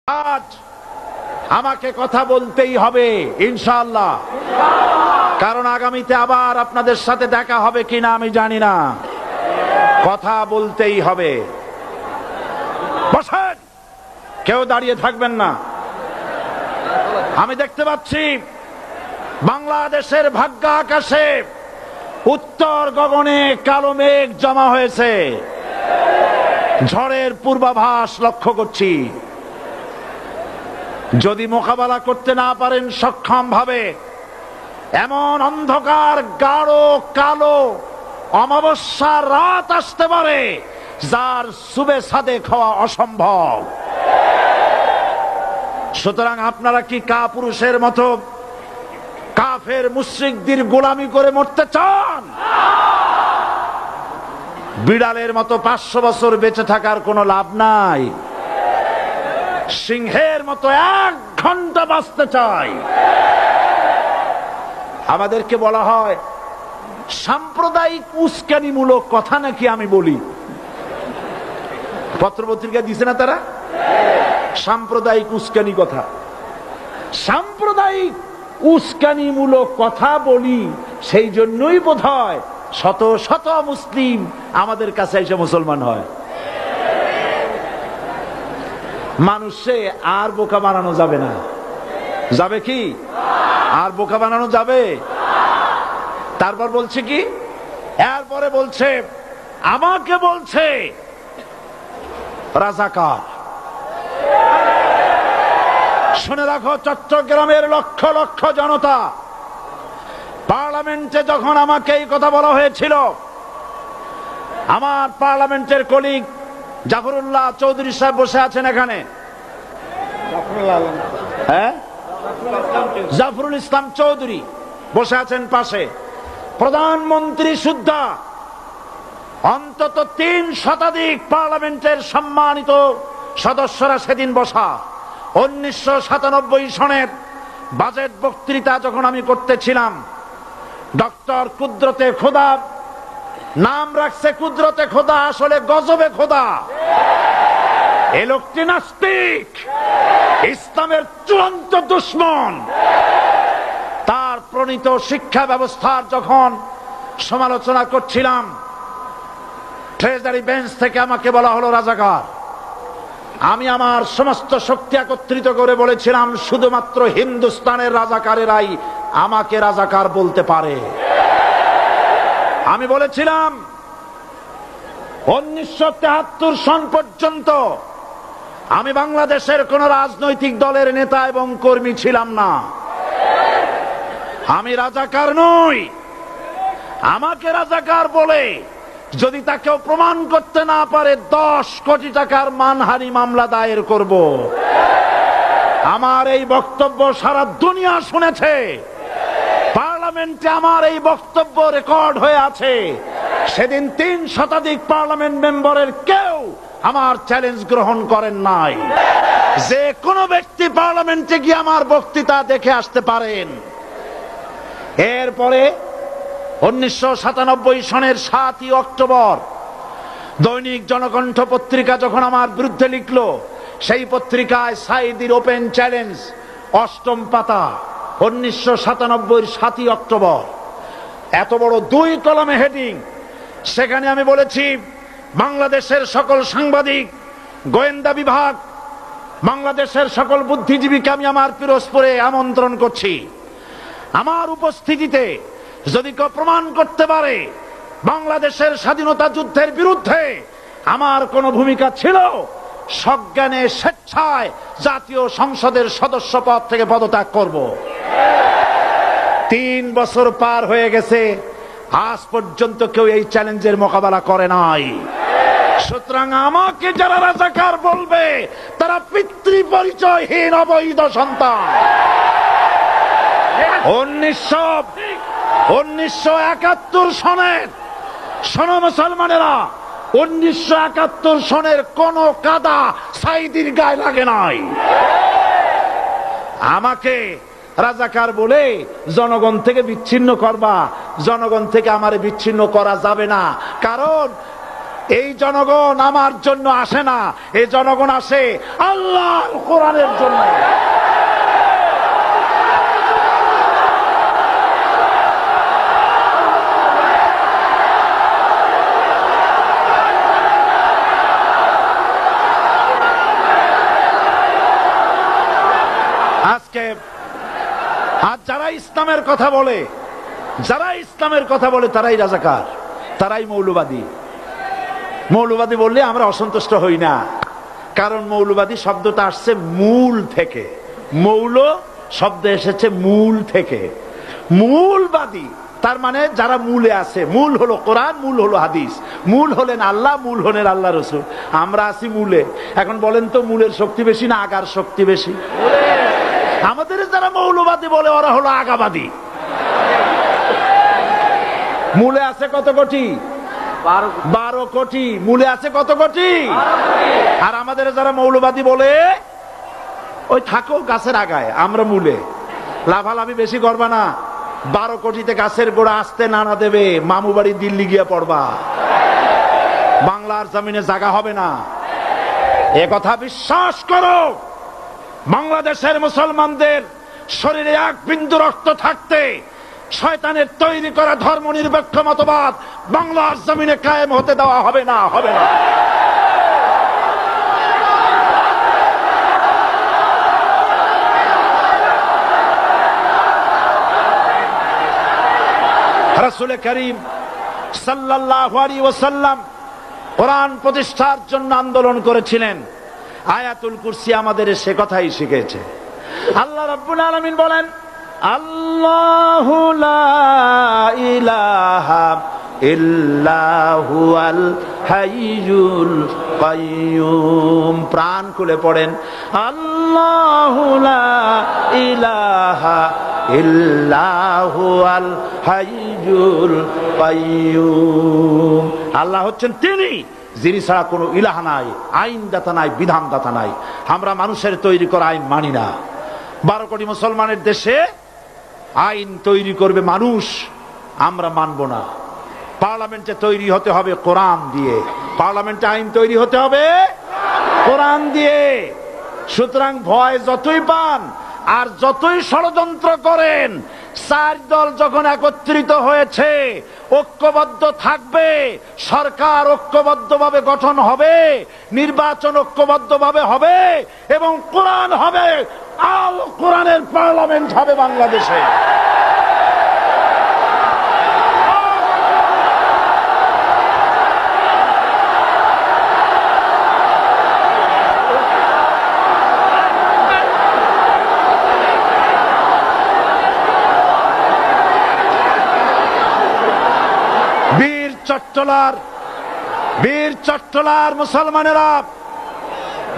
আজ আমাকে কথা বলতেই হবে ইনশাআল্লাহ, কারণ আগামীতে আবার আপনাদের সাথে দেখা হবে কিনা আমি জানি না। কথা বলতেই হবে। বসেন, কেউ দাঁড়িয়ে থাকবেন না। আমি দেখতে পাচ্ছি বাংলাদেশের ভাগ্য আকাশে উত্তর গগনে কালো মেঘ জমা হয়েছে। ঝড়ের পূর্বাভাস লক্ষ্য করছি। যদি মোকাবেলা করতে না পারেন সক্ষম ভাবে, এমন অন্ধকার গাঢ় কালো অমাবস্যার রাত আসতে পারে যার সুবে সাদেক হওয়া অসম্ভব। সুতরাং আপনারা কি কাপুরুষের মতো কাফের মুশরিকদের গোলামি করে মরতে চান? বিড়ালের মতো 500 বছর বেঁচে থাকার কোনো লাভ নাই। সিংহের মতো 1 ঘন্টা বাঁচতে চাই। আমাদেরকে বলা হয় সাম্প্রদায়িক উস্কানিমূলক কথা নাকি আমি বলি। পত্রপত্রিকা দিছে না তারা? সাম্প্রদায়িক উস্কানি কথা, সাম্প্রদায়িক উস্কানিমূলক কথা বলি। সেই জন্যই বোধহয় শত শত মুসলিম আমাদের কাছে এসে মুসলমান হয়। মানুষে আর বোকা বানানো যাবে না। যাবে কি? আর বোকা বানানো যাবে? তারপর বলছে কি? এরপরে বলছে, আমাকে বলছে রাজাকার। শুনে রাখো চট্টগ্রামের লক্ষ লক্ষ জনতা, পার্লামেন্টে যখন আমাকে এই কথা বলা হয়েছিল, আমার পার্লামেন্টের কলিগ জাফরুল্লাহ চৌধুরী সাহেব বসে আছেন এখানে। হ্যাঁ, জাফরুল ইসলাম চৌধুরী বসে আছেন পাশে। প্রধানমন্ত্রী সুদ্ধা, অন্তত 3 শতাধিক পার্লামেন্টের সম্মানিত সদস্যরা সেদিন বসা। 1997 সনের বাজেট বক্তৃতা যখন আমি করতেছিলাম, ডক্টর কুদরতে খোদা, নাম রাখছে কুদরতে খোদা, আসলে গজবে খোদা। এ লোকটি নাস্তিক, ইসলামের চূড়ান্ত দুশমন। তার প্রণীত শিক্ষা ব্যবস্থার যখন সমালোচনা করছিলাম, ট্রেজারি বেঞ্চ থেকে আমাকে বলা হলো রাজাকার। আমি আমার সমস্ত শক্তি একত্রিত করে বলেছিলাম, শুধুমাত্র হিন্দুস্তানের রাজাকারেরাই আমাকে রাজাকার বলতে পারে। আমি বলেছিলাম 1973 সন পর্যন্ত আমি বাংলাদেশের কোন রাজনৈতিক দলের নেতা এবং কর্মী ছিলাম না। আমি রাজাকার নই। আমাকে রাজাকার বলে যদি তাকেও প্রমাণ করতে না পারে, 10 কোটি টাকার মানহানি মামলা দায়ের করব। আমার এই বক্তব্য সারা দুনিয়া শুনেছে। পার্লামেন্টে আমার এই বক্তব্য রেকর্ড হয়ে আছে। সেদিন 3 শতাধিক পার্লামেন্ট মেম্বারের কেউ আমার চ্যালেঞ্জ গ্রহণ করেন নাই। যে কোনো ব্যক্তি পার্লামেন্টে গিয়ে আমার বক্তৃতা দেখে আসতে পারেন। এরপরে 1997 সনের 7 অক্টোবর দৈনিক জনকণ্ঠ পত্রিকা যখন আমার বিরুদ্ধে লিখলো, সেই পত্রিকায় সাইদির ওপেন চ্যালেঞ্জ 8ম পাতা, 1997 7 অক্টোবর, এত বড় 2 কলামে হেডিং। সেখানে আমি বলেছি, বাংলাদেশের সকল সাংবাদিক, গোয়েন্দা বিভাগ, বাংলাদেশের সকল বুদ্ধিজীবীকে আমি আমার পিরোজপুরে আমন্ত্রণ করছি। আমার উপস্থিতিতে যদি কেউ প্রমাণ করতে পারে বাংলাদেশের স্বাধীনতা যুদ্ধের বিরুদ্ধে আমার কোনো ভূমিকা ছিল, সজ্ঞানে স্বেচ্ছায় জাতীয় সংসদের সদস্য পদ থেকে পদত্যাগ করব। 3 বছর পার হয়ে গেছে, আজ পর্যন্ত কেউ এই চ্যালেঞ্জের মোকাবেলা করে নাই। সুতরাং আমাকে যারা রাজাকার বলবে, তারা পিতৃ পরিচয়হীন অবৈধ সন্তান। 1971 সনের, শোনো মুসলমানেরা, 1971 সনের কোন কাদা সাইদির গায়ে লাগে নাই। আমাকে রাজাকার বলে জনগণ থেকে বিচ্ছিন্ন করবা। জনগণ থেকে আমারে বিচ্ছিন্ন করা যাবে না, কারণ এই জনগণ আমার জন্য আসে না, এই জনগণ আসে আল্লাহর কোরআনের জন্য। আজকে আর যারা ইসলামের কথা বলে, তারাই রাজাকার, তারাই মৌলবাদী। মৌলবাদী বললে আমরা অসন্তুষ্ট হই না, কারণ মৌলবাদী শব্দটা আসছে মূল থেকে। মৌল শব্দ এসেছে মূল থেকে। মূলবাদী তার মানে যারা মূলে আছে। মূল হলো কোরআন, মূল হলো হাদিস, মূল হলেন আল্লাহ, মূল হলেন আল্লাহ রসুল। আমরা আছি মূলে। এখন বলেন তো মূলের শক্তি বেশি না আগার শক্তি বেশি? আমাদের যারা মৌলবাদী বলে ওরা হলো আগাবাদী। মূলে আছে কত কোটি? 12 কোটি। মূলে আছে কত কোটি? আর আমাদের যারা মৌলবাদী বলে ওই থাকো গাছের আগায়, আমরা মূলে। লাভালাভি বেশি করবা না, 12 কোটিতে গাছের গোড়া আসতে নানা দেবে, মামু বাড়ি দিল্লি গিয়ে পড়বা, বাংলার জমিনে জায়গা হবে না। এ কথা বিশ্বাস করো। বাংলাদেশের মুসলমানদের শরীরে এক বিন্দু রক্ত থাকতে শয়তানের তৈরি করা ধর্ম নিরপেক্ষ মতবাদ বাংলার জমিনে কায়েম হতে দেওয়া হবে না, হবে না। রাসূল করিম সাল্লাল্লাহু আলাইহি ওয়াসাল্লাম কোরআন প্রতিষ্ঠার জন্য আন্দোলন করেছিলেন। আয়াতুল কুরসি আমাদের সে কথাই শিখেছে। আল্লাহ রাব্বুল আলামিন বলেন, আল্লাহু লা ইলাহা ইল্লা হুয়াল হাইয়ুল কাইয়্যুম। প্রাণ খুলে পড়েন, আল্লাহু লা ইলাহা ইল্লা হুয়াল হাইয়ুল কাইয়্যুম। আল্লাহ হচ্ছেন তিনি যিনি ছাড়া কোনো ইলাহা নাই, আইনদাতা নাই, বিধানদাতা নাই। আমরা মানুষের তৈরি করা আইন মানি না। 12 কোটি মুসলমানের দেশে আইন তৈরি করবে মানুষ, আমরা মানব না। পার্লামেন্টে তৈরি হতে হবে কোরআন দিয়ে, পার্লামেন্টে আইন তৈরি হতে হবে কোরআন দিয়ে। সুতরাং ভয় যতই পান আর যতই ষড়যন্ত্র করেন, 4 দল যখন একত্রিত হয়েছে, ঐক্যবদ্ধ থাকবে, সরকার ঐক্যবদ্ধভাবে গঠন হবে, নির্বাচন ঐক্যবদ্ধভাবে হবে এবং কোরআন হবে, আল কোরআনের পার্লামেন্ট হবে বাংলাদেশে।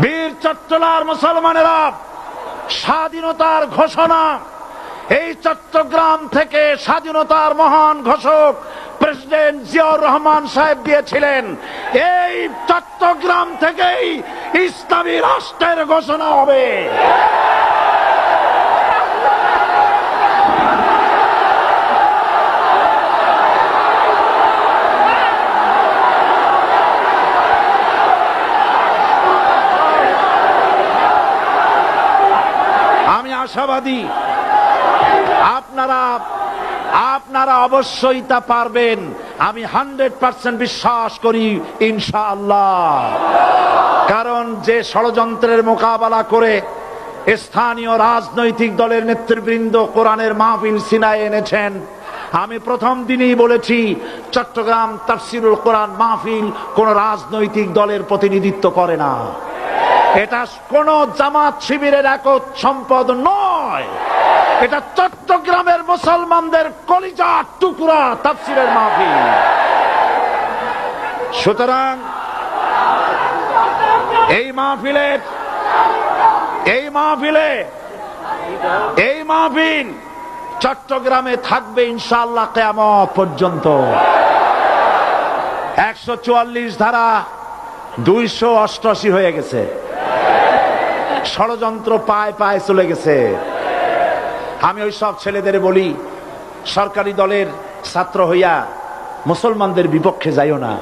বীর চট্টলার মুসলমানেরা স্বাধীনতার ঘোষণা, এই চট্টগ্রাম থেকে স্বাধীনতার মহান ঘোষক প্রেসিডেন্ট জিয়াউর রহমান সাহেব দিয়েছিলেন। এই চট্টগ্রাম থেকেই ইসলামী রাষ্ট্রের ঘোষণা হবে। আশাবাদী আপনারা অবশ্যই তা পারবেন। আমি 100% বিশ্বাস করি ইনশাআল্লাহ। কারণ যে ষড়যন্ত্রের মোকাবেলা করে স্থানীয় রাজনৈতিক দলের নেতৃবৃন্দ কোরআনের মাহফিল সিনায় এনেছেন, আমি প্রথম দিনই বলেছি চট্টগ্রাম তাফসিরুল কোরআন মাহফিল কোন রাজনৈতিক দলের প্রতিনিধিত্ব করে না। এটা কোন জামাত শিবিরের একক সম্পদ নয়, এটা চট্টগ্রামের মুসলমানদের কলিজার টুকরা তাফসিরের মাহফিল। সুতরাং এই মাহফিল চট্টগ্রামে থাকবে ইনশাআল্লাহ কিয়ামত পর্যন্ত। 144 ধারা 288 হয়ে গেছে, ষড়যন্ত্র পায় পায় চলে গেছে। আমি ওই সব ছেলেদের বলি, সরকারি দলের ছাত্র হইয়া মুসলমানদের বিপক্ষে যাইও না।